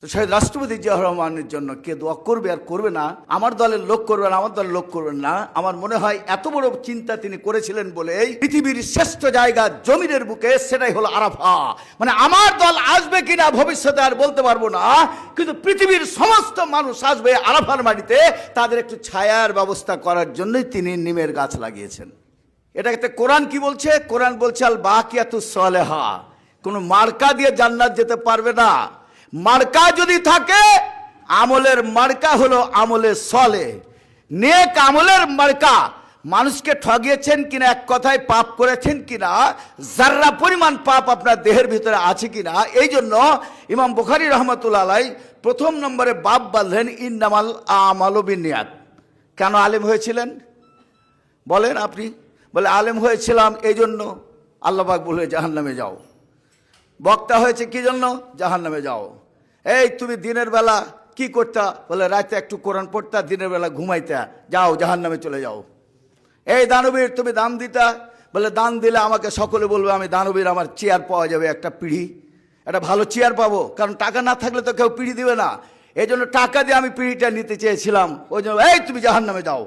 তো শহীদ রাষ্ট্রপতি জিয়াউর রহমানের জন্য কে দোয়া করবে আর করবে না, আমার দলের লোক করবেন, আমার দলের লোক করবেন না, আমার মনে হয় এত বড় চিন্তা তিনি করেছিলেন বলেই পৃথিবীর শ্রেষ্ঠ জায়গা জমিনের বুকে, সেটাই হলো আরাফা। মানে আমার দল আসবে কিনা ভবিষ্যতে আর বলতে পারবো না, কিন্তু পৃথিবীর সমস্ত মানুষ আসবে আরাফার মাটিতে, তাদের একটু ছায়ার ব্যবস্থা করার জন্যই তিনি নিমের গাছ লাগিয়েছেন। এটাকে কোরআন কি বলছে? কোরআন বলছে আল বাকিয়াতুস সালেহা, কোনো মার্কা দিয়ে জান্নাত যেতে পারবে না। মার্কা যদি থাকে, আমলের মার্কা হলো আমলে সলে, নেক আমলের মার্কা। মানুষকে ঠগিয়েছেন কিনা, এক কথায় পাপ করেছেন কিনা, যার্রা পরিমাণ পাপ আপনার দেহের ভিতরে আছে কিনা। এই জন্য ইমাম বুখারী রহমতুল্লাহ আলাইহি প্রথম নম্বরে বাব বাঁধলেন ইন্নামাল আমালু বিন্নিয়াত। কেন আলেম হয়েছিলেন বলেন আপনি? বলে আলেম হয়েছিলাম এই জন্য, আল্লাহ পাক বলে জাহান্নামে যাও। বক্তা হয়েছে কি জন্য? জাহান্নামে যাও। এই তুমি দিনের বেলা কি করতা? বলে রাতে একটু কোরআন পড়তা, দিনের বেলা ঘুমাইতা, যাও জাহান্নামে চলে যাও। এই দানবীর তুমি দান দিতা, বলে দান দিলে আমাকে সকলে বলবে আমি দানবীর, আমার চেয়ার পাওয়া যাবে, একটা পিঁড়ি, একটা ভালো চেয়ার পাবো, কারণ টাকা না থাকলে তো কেউ পিঁড়ি দিবে না। এই জন্য টাকা দিয়ে আমি পিঁড়িটা নিতে চেয়েছিলাম, ওই জন্য এই তুমি জাহান্নামে যাও,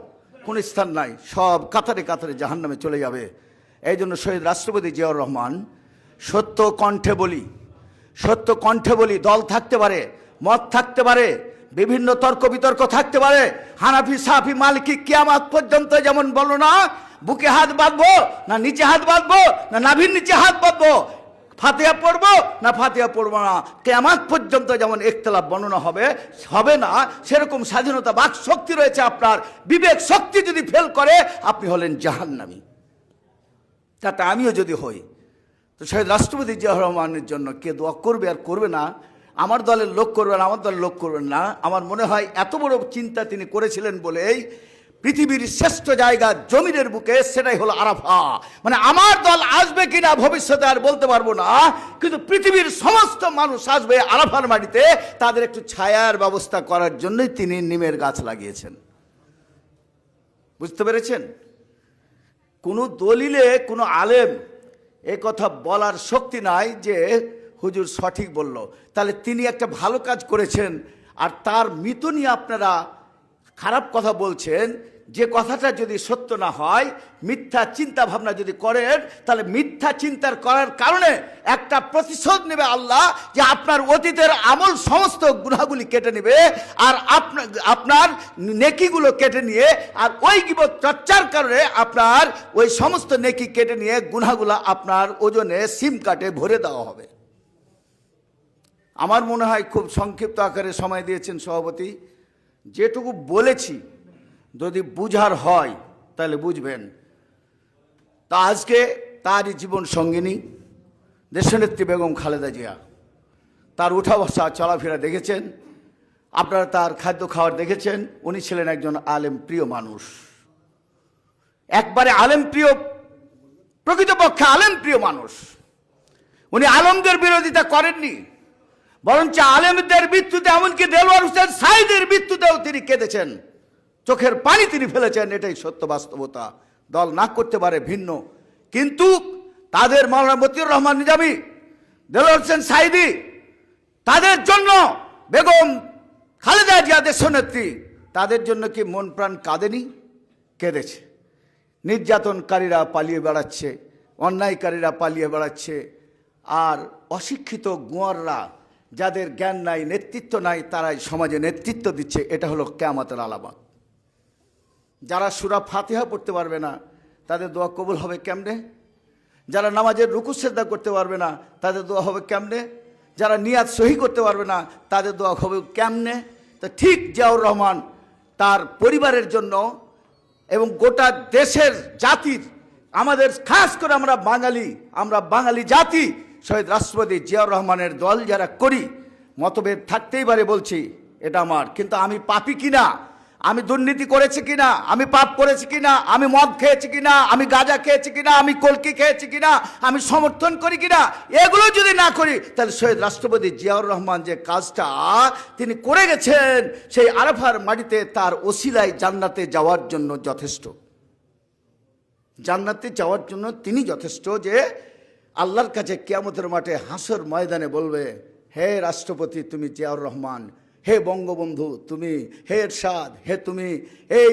কোন স্থান নাই, সব কাতারে কাতারে জাহান্নামে চলে যাবে। এই জন্য শহীদ রাষ্ট্রপতি জিয়াউর রহমান সত্য কণ্ঠে বলি, সত্য কণ্ঠে বলি, দল থাকতে পারে, মত থাকতে পারে, বিভিন্ন তর্ক বিতর্ক থাকতে পারে, হানাফি সাফি মালিকি কিয়ামত পর্যন্ত যেমন বলো না বুকে হাত বাঁধবো না নিচে হাত বাঁধবো না নাভির নিচে হাত বাঁধবো, ফাতিহা পড়বো না ফাতিহা পড়বো না, কিয়ামত পর্যন্ত যেমন ইখতিলাফ বর্ণনা হবে না, সেরকম স্বাধীনতা বাক শক্তি রয়েছে আপনার। বিবেক শক্তি যদি ফেল করে, আপনি হলেন জাহান্নামী। তাতে আমিও যদি হই, তো শহীদ রাষ্ট্রপতি জিয়াউর রহমানের জন্য কে দোয়া করবে আর করবে না, আমার দলের লোক করবেন, আমার দলের লোক করবেন না, আমার মনে হয় এত বড় চিন্তা তিনি করেছিলেন বলেই পৃথিবীর শ্রেষ্ঠ জায়গা জমিনের বুকে, সেটাই হলো আরাফা। মানে আমার দল আসবে কিনা ভবিষ্যতে আর বলতে পারবো না, কিন্তু পৃথিবীর সমস্ত মানুষ আসবে আরাফার মাটিতে, তাদের একটু ছায়ার ব্যবস্থা করার জন্যই তিনি নিমের গাছ লাগিয়েছেন। বুঝতে পেরেছেন? কোনো দলিলে কোনো আলেম এ কথা বলার শক্তি নাই যে হুজুর সঠিক বলল। তাহলে তিনি একটা ভালো কাজ করেছেন, আর তার মৃত্যু নিয়ে আপনারা খারাপ কথা বলছেন। যে কথাটা যদি সত্য না হয়, মিথ্যা চিন্তা ভাবনা যদি করেন, তাহলে মিথ্যা চিন্তার করার কারণে একটা প্রতিশোধ নেবে আল্লাহ, যে আপনার অতীতের আমল সমস্ত গুনাহগুলি কেটে নেবে, আর আপনার নেকিগুলো কেটে নিয়ে, আর ওই গীবত চর্চার কারণে আপনার ওই সমস্ত নেকি কেটে নিয়ে গুনাহগুলো আপনার ওজনে সিম কাটে ভরে দেওয়া হবে। আমার মনে হয় খুব সংক্ষিপ্ত আকারে সময় দিয়েছেন সভাপতি। যেটুকু বলেছি যদি বুঝার হয় তাহলে বুঝবেন। তা আজকে তারই জীবন সঙ্গিনী দেশনেত্রী বেগম খালেদা জিয়া, তার উঠা বসা চলাফেরা দেখেছেন আপনারা, তার খাদ্য খাওয়ার দেখেছেন। উনি ছিলেন একজন আলেম প্রিয় মানুষ, একবারে আলেম প্রিয়, প্রকৃতপক্ষে আলেম প্রিয় মানুষ। উনি আলেমদের বিরোধিতা করেননি, বরঞ্চ আলেমদের মৃত্যুতে, এমনকি দেলোয়ার হোসেন সাঈদীর মৃত্যুতেও তিনি কেঁদেছেন, চোখের পানি তিনি ফেলেছেন। এটাই সত্য বাস্তবতা। দল না করতে পারে ভিন্ন, কিন্তু তাদের মাওলানা মতিউর রহমান নিজামী, দেলোয়ার হোসেন সাঈদী, তাদের জন্য বেগম খালেদা জিয়া দেশনেত্রী, তাদের জন্য কি মন প্রাণ কাঁদেনি? কেঁদেছে। নির্যাতনকারীরা পালিয়ে বেড়াচ্ছে, অন্যায়কারীরা পালিয়ে বেড়াচ্ছে, আর অশিক্ষিত গোয়াররা, যাদের জ্ঞান নাই, নেতৃত্ব নাই, তারাই সমাজে নেতৃত্ব দিচ্ছে। এটা হলো কিয়ামতের আলামত। যারা সূরা ফাতিহা পড়তে পারবে না, তাদের দোয়া কবুল হবে কেমনে? যারা নামাজের রুকু সিজদা করতে পারবে না, তাদের দোয়া হবে কেমনে? যারা নিয়াত সহি করতে পারবে না, তাদের দোয়া হবে কেমনে? তো ঠিক জিয়াউর রহমান তার পরিবারের জন্য এবং গোটা দেশের জাতির, আমাদের খাস করে আমরা বাঙালি জাতি, শহীদ রাষ্ট্রপতি জিয়াউর রহমানের দল যারা করি, মতভেদ থাকতেই পারে, বলছি এটা আমার, কিন্তু আমি পাপী কিনা, আমি দুর্নীতি করেছি কিনা, আমি পাপ করেছি কিনা, আমি মদ খেয়েছি কিনা, আমি গাঁজা খেয়েছি কিনা, আমি কলকি খেয়েছি কিনা, আমি সমর্থন করি কিনা, এগুলো যদি না করি, তাহলে শহীদ রাষ্ট্রপতি জিয়াউর রহমান যে কাজটা তিনি করে গেছেন, সেই আরাফার মাটিতে তার ওসিলায় জান্নাতে যাওয়ার জন্য যথেষ্ট। জান্নাতে যাওয়ার জন্য তিনি যথেষ্ট, যে আল্লাহর কাছে কিয়ামতের মাঠে হাসর ময়দানে বলবে, হে রাষ্ট্রপতি তুমি জিয়াউর রহমান, হে বঙ্গবন্ধু তুমি, হে এরশাদ, হে তুমি, এই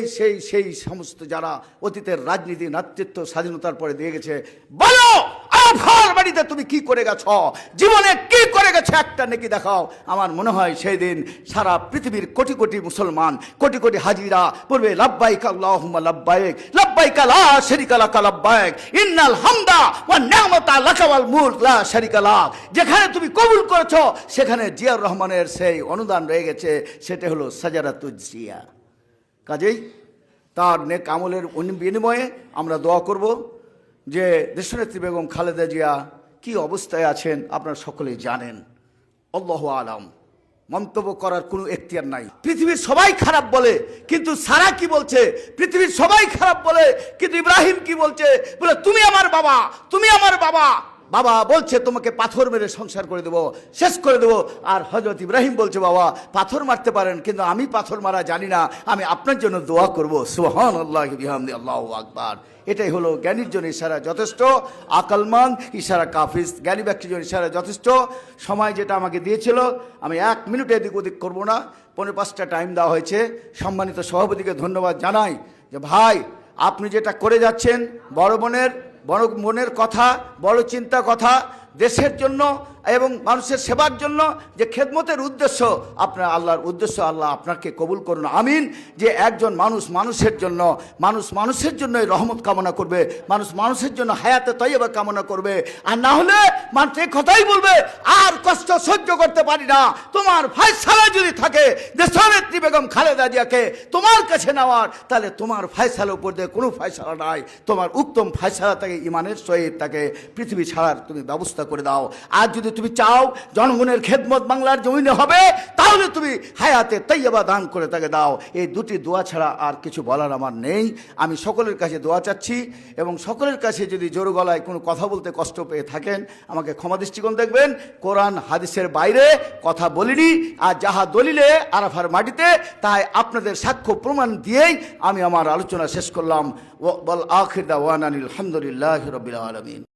সেই সমস্ত যারা অতীতের রাজনীতি নেতৃত্ব স্বাধীনতার পরে দিয়ে গেছে, বলো আফার বাড়িতে তুমি কি করে গেছ, জীবনে কি করে গেছো, একটা নেকি দেখাও। আমার মনে হয় সেই দিন সারা পৃথিবীর কোটি কোটি মুসলমান, কোটি কোটি হাজিরা পড়বে লাব্বাইক আল্লাহুম্মা লাব্বাইক, লাব্বাইক লা শারীকা লাক লাব্বাইক, ইন্নাল হামদা ওয়া নি'মাতা লাকা ওয়াল মুলক লা শারীকা লাক। যেখানে তুমি কবুল করেছো সেখানে জিয়াউর রহমানের সেই অনুদান রয়ে গেছে, সেটা হলো সাজারাতুজ জিয়া। কাজেই তার নেক আমলের বিনিময়ে আমরা দোয়া করব যে দেশনেত্রী বেগম খালেদা জিয়া কি অবস্থায় আছেন আপনারা সকলেই জানেন। আল্লাহু আলাম, মন্তব্য করার কোনো এখতিয়ার নাই। পৃথিবীর সবাই খারাপ বলে, কিন্তু সারা কি বলছে? পৃথিবীর সবাই খারাপ বলে, কিন্তু ইব্রাহিম কি বলছে? বলে তুমি আমার বাবা, তুমি আমার বাবা। বাবা বলছে তোমাকে পাথর মেরে সংসার করে দেবো, শেষ করে দেবো। আর হযরত ইব্রাহিম বলছে বাবা পাথর মারতে পারেন, কিন্তু আমি পাথর মারা জানি না, আমি আপনার জন্য দোয়া করবো। সুবহানাল্লাহি বিহামদি, আল্লাহু আকবার। এটাই হলো জ্ঞানীর জন্য ইশারা যথেষ্ট, আকলমান ইশারা কাফিজ, জ্ঞানী ব্যক্তির জন্য ইশারা যথেষ্ট। সময় যেটা আমাকে দিয়েছিল আমি 1 মিনিটে এদিক ওদিক করবো না, 4:45 টাইম দেওয়া হয়েছে। সম্মানিত সভাপতিকে ধন্যবাদ জানাই যে ভাই আপনি যেটা করে যাচ্ছেন, বড় মনের কথা, বড় চিন্তা কথা, দেশের জন্য এবং মানুষের সেবার জন্য যে খেদমতের উদ্দেশ্য, আপনার আল্লাহর উদ্দেশ্য, আল্লাহ আপনাকে কবুল করুন, আমিন। যে একজন মানুষের জন্য, মানুষের জন্যই রহমত কামনা করবে, মানুষের জন্য হায়াতে তৈয়বা কামনা করবে। আর না হলে মানুষ এই কথাই বলবে আর কষ্ট সহ্য করতে পারি না। তোমার ফয়সালা যদি থাকে দেশনেত্রী বেগম খালেদা জিয়াকে তোমার কাছে নেওয়ার, তাহলে তোমার ফয়সালার উপর দিয়ে কোনো ফয়সালা নাই। তোমার উত্তম ফয়সালা তাকে ইমানের সহিত তাকে পৃথিবী ছাড়ার তুমি ব্যবস্থা করে দাও। আর যদি তুমি চাও জনগণের খেদমত বাংলার জমিনে হবে, তাহলে তুমি হায়াতে তৈয়বা দান করে তাকে দাও। এই দুটি দোয়া ছাড়া আর কিছু বলার আমার নেই। আমি সকলের কাছে দোয়া চাচ্ছি, এবং সকলের কাছে যদি জোর গলায় কোনো কথা বলতে কষ্ট পেয়ে থাকেন আমাকে ক্ষমা দৃষ্টিকোণ দেখবেন। কোরআন হাদিসের বাইরে কথা বলিনি, আর যাহা দলিলে আরাফার মাটিতে, তাই আপনাদের সাক্ষ্য প্রমাণ দিয়েই আমি আমার আলোচনা শেষ করলাম। ওয়াল আখির দাওয়ানা আলহামদুলিল্লাহি রাব্বিল আলামিন।